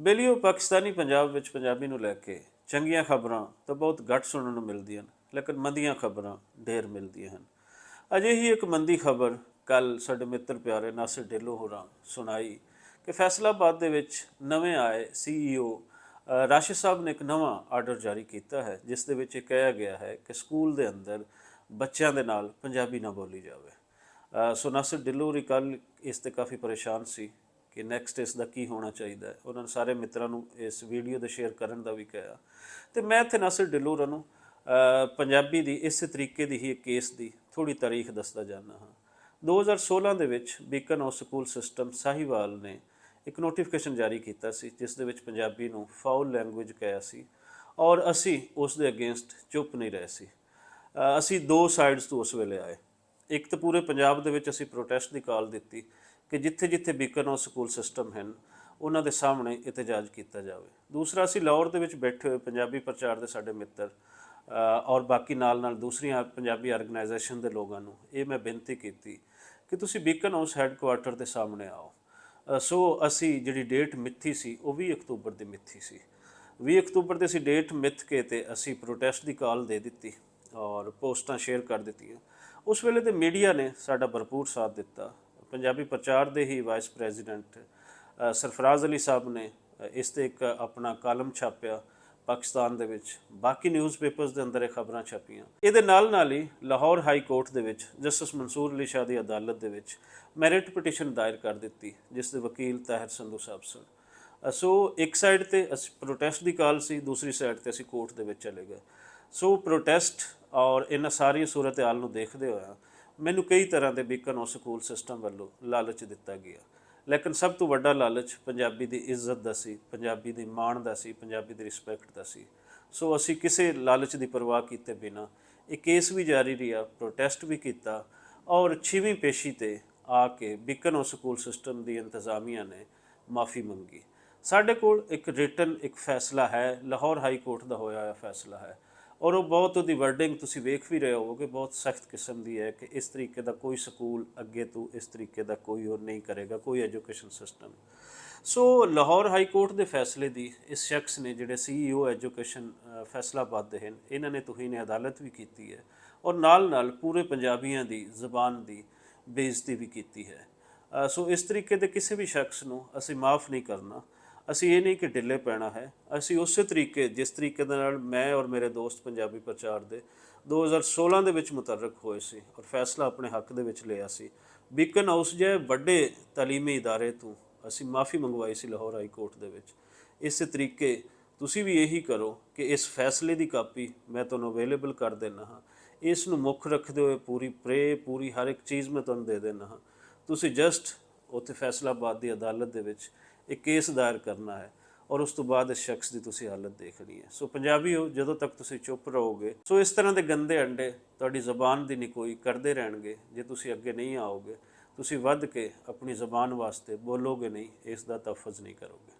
बेलियो पाकिस्तानी पंजाब विच पंजाबी नूं लैके चंगियां खबरां तो बहुत घट सुनने नूं मिलदियां ने, लेकिन मंदियां खबरां ढेर मिलदियां हन। अजे ही एक मंदी खबर कल साडे मित्र प्यारे नासिर ढिल्लों होरां सुनाई कि फैसलाबाद दे विच नवें आए CEO राशिद साहब ने एक नवा आर्डर जारी किया है, जिस दे विच कहा गया है कि स्कूल के अंदर बच्चों के नाल पंजाबी ना बोली जाए। सो नासिर ढिल्लों होरी कल इस ते काफ़ी परेशान सी कि नैक्सट इसका की होना चाहिए। उन्होंने सारे मित्रों को इस वीडियो के शेयर करने का भी कहा। तो मैं इत्थे नासिर ढिल्लों होरां नूं पंजाबी की इस तरीके की ही एक केस की थोड़ी तारीख दसदा जाना हाँ। 2016 ਦੇ ਵਿੱਚ beacon house school system Sahiwal ਨੇ ਇੱਕ ਨੋਟੀਫਿਕੇਸ਼ਨ ਜਾਰੀ ਕੀਤਾ ਸੀ, ਜਿਸ ਦੇ ਵਿੱਚ ਪੰਜਾਬੀ ਨੂੰ ਫਾਊਲ ਲੈਂਗੁਏਜ ਕਿਹਾ ਸੀ ਔਰ ਅਸੀਂ ਉਸ ਦੇ ਅਗੇਂਸਟ ਚੁੱਪ ਨਹੀਂ ਰਹੇ ਸੀ। ਅਸੀਂ ਦੋ ਸਾਈਡਸ ਤੋਂ ਉਸ ਵੇਲੇ ਆਏ। ਇੱਕ ਤਾਂ ਪੂਰੇ ਪੰਜਾਬ ਦੇ ਵਿੱਚ ਅਸੀਂ ਪ੍ਰੋਟੈਸਟ ਦੀ ਕਾਲ ਦਿੱਤੀ ਕਿ ਜਿੱਥੇ ਜਿੱਥੇ ਬੀਕਨ ਹਾਊਸ ਸਕੂਲ ਸਿਸਟਮ ਹਨ ਉਹਨਾਂ ਦੇ ਸਾਹਮਣੇ ਇਤਜਾਜ ਕੀਤਾ ਜਾਵੇ। ਦੂਸਰਾ ਅਸੀਂ ਲਾਹੌਰ ਦੇ ਵਿੱਚ ਬੈਠੇ ਹੋਏ ਪੰਜਾਬੀ ਪ੍ਰਚਾਰ ਦੇ ਸਾਡੇ ਮਿੱਤਰ और बाकी नाल नाल दूसरियां पंजाबी ऑर्गेनाइजेशन के लोगों को ये मैं बेनती की कि तुसी बीकन हाउस हैडकुआर्टर के सामने आओ। सो असी जी डेट मिथी सी वो 20 अक्तूबर की मिथी सी। 20 अक्तूबर की असी डेट मिथ के ते असी प्रोटेस्ट की कॉल दे दी और पोस्टां शेयर कर दी। उस वेले तो मीडिया ने साडा भरपूर साथ दिता। पंजाबी प्रचार के ही वाइस प्रेजिडेंट सरफराज अली साहब ने इस ते एक अपना कालम छापिया पाकिस्तान दे विच, बाकी न्यूज़पेपर्स के अंदर खबरां छपियां। ये नाल ही लाहौर हाई कोर्ट दे विच जस्टिस मंसूर अली शाह की अदालत दे विच मैरिट पटिशन दायर कर दी, जिस दे वकील ताहिर संधू साहब सन। सो एक साइड ते असी प्रोटेस्ट की कॉल सी, दूसरी साइड ते असी कोर्ट दे विच चले गए। सो प्रोटेस्ट और इन्हां सारी सूरत हाल नूं देखदे होया मैनूं कई तरह के बीकन हाउस स्कूल सिस्टम वालों लालच दिता गया, लेकिन सब तो वड्डा लालच पंजाबी की इज्जत का सी, पंजाबी की माण का सी, पंजाबी की रिस्पैक्ट का सी। सो असी किसी लालच की परवाह किए बिना एक केस भी जारी रहा, प्रोटेस्ट भी किया और 6वीं पेशी ते आके बीकन हाउस स्कूल सिस्टम की इंतजामिया ने माफ़ी मंगी। साढ़े कोल एक रिटन एक फैसला है, लाहौर हाई कोर्ट का होया फैसला है और वो बहुत उसकी वर्डिंग तुसीं वेख भी रहे हो कि बहुत सख्त किस्म की है कि इस तरीके का कोई स्कूल अगे तो इस तरीके का कोई और नहीं करेगा, कोई एजुकेशन सिस्टम। सो लाहौर हाई कोर्ट के फैसले की इस शख्स ने जिहड़े CEO एजुकेशन फैसलाबाद के हैं इन्होंने तुहीन अदालत भी की है और नाल नाल पूरे पंजाबियों की जबान की बेइज्जती भी की है। सो इस तरीके के किसी भी शख्स को असी माफ़ नहीं करना। असी ये नहीं कि ढिले पैना है, असी उस तरीके जिस तरीके मैं और मेरे दोस्त पंजाबी प्रचार के 2016 के विच मुतरक होए सी और फैसला अपने हक दे विच लिया सी। बीकन हाउस जे वड्डे तालीमी इदारे तो असी माफ़ी मंगवाई सी लाहौर हाई कोर्ट दे विच। इस तरीके तुसी भी यही करो कि इस फैसले की कापी मैं तुहानूं अवेलेबल कर देना हाँ। इस नूं मुख रखते हुए पूरी पूरी हर एक चीज़ मैं तुहानूं दे देना हाँ। तुसी जस्ट उत्थे फैसलाबाद की अदालत दे विच एक केस दायर करना है और उस तो बाद इस शख्स की तुसी हालत देखनी है। सो पंजाबी हो जदों तक तुसी चुप रहोगे, सो इस तरह के गंदे अंडे तुहाडी ज़बान की निकोई करते रहणगे। जे तुसी अगे नहीं आओगे, तुसी वध के अपनी ज़बान वास्ते बोलोगे नहीं, इसका तहफ़्फ़ुज़ नहीं करोगे।